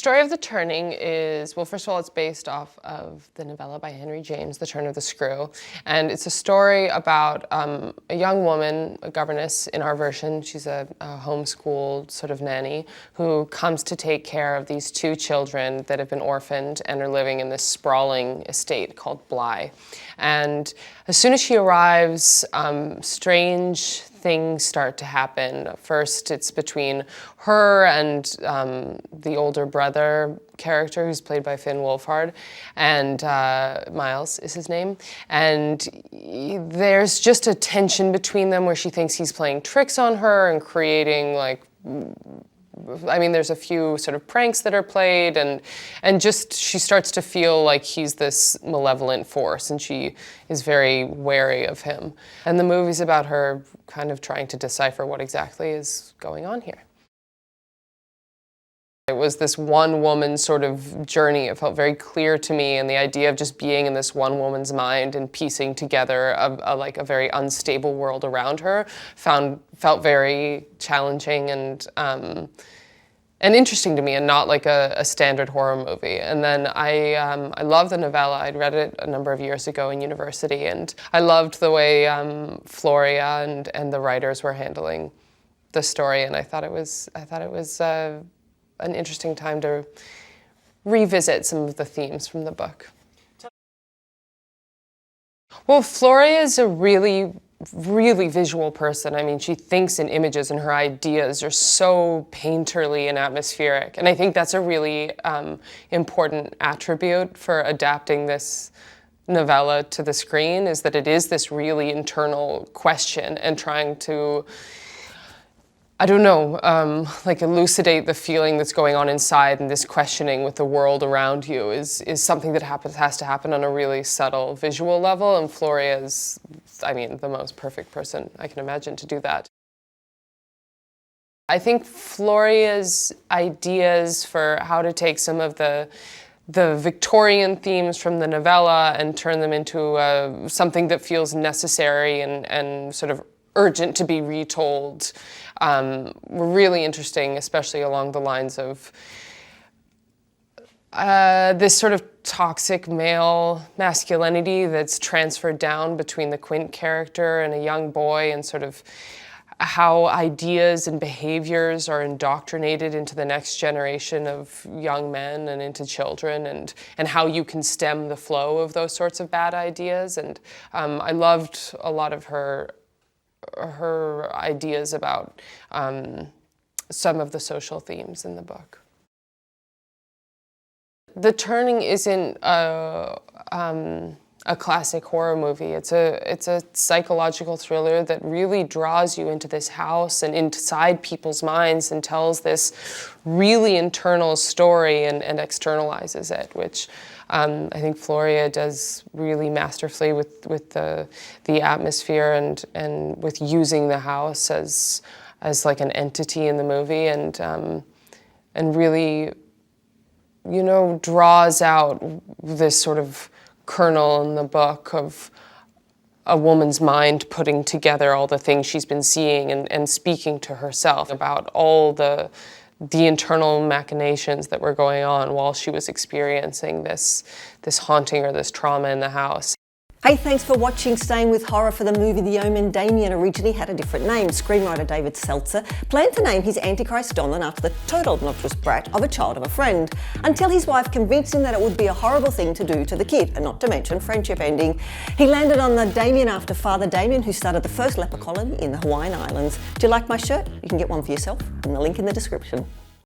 Story of the Turning is, well, first of all, it's based off of the novella by Henry James, The Turn of the Screw. And it's a story about a young woman, a governess in our version. She's a homeschooled sort of nanny who comes to take care of these two children that have been orphaned and are living in this sprawling estate called Bly. And as soon as she arrives, strange things start to happen. First, it's between her and the older brother character, who's played by Wolfhard, and Miles is his name. And there's just a tension between them where she thinks he's playing tricks on her and creating, like, I mean, there's a few sort of pranks that are played, and just she starts to feel like he's this malevolent force, and she is very wary of him. And the movie's about her kind of trying to decipher what exactly is going on here. It was this one woman sort of journey. It felt very clear to me, and the idea of just being in this one woman's mind and piecing together a very unstable world around her felt very challenging and interesting to me, and not like a standard horror movie. And then I love the novella. I'd read it a number of years ago in university, and I loved the way Floria and the writers were handling the story, and I thought it was an interesting time to revisit some of the themes from the book. Well, Floria is a really visual person. I mean, she thinks in images, and her ideas are so painterly and atmospheric. And I think that's a really important attribute for adapting this novella to the screen, is that it is this really internal question and trying to, I don't know, like elucidate the feeling that's going on inside, and this questioning with the world around you is something that has to happen on a really subtle visual level, and Floria is, I mean, the most perfect person I can imagine to do that. I think Floria's ideas for how to take some of the Victorian themes from the novella and turn them into something that feels necessary and sort of urgent to be retold were really interesting, especially along the lines of this sort of toxic male masculinity that's transferred down between the Quint character and a young boy, and sort of how ideas and behaviors are indoctrinated into the next generation of young men and into children, and how you can stem the flow of those sorts of bad ideas. And I loved a lot of her ideas about some of the social themes in the book. The Turning isn't a classic horror movie. It's a psychological thriller that really draws you into this house and inside people's minds and tells this really internal story and externalizes it, which I think Floria does really masterfully with the atmosphere and with using the house as like an entity in the movie, and really, you know, draws out this sort of kernel in the book of a woman's mind putting together all the things she's been seeing and speaking to herself about all the internal machinations that were going on while she was experiencing this haunting or this trauma in the house. Hey, thanks for watching Staying with Horror. For the movie The Omen, Damien originally had a different name. Screenwriter David Seltzer planned to name his Antichrist Donlan after the total obnoxious brat of a child of a friend, until his wife convinced him that it would be a horrible thing to do to the kid, and not to mention friendship ending. He landed on the Damien after Father Damien, who started the first leper colony in the Hawaiian Islands. Do you like my shirt? You can get one for yourself, and the link in the description.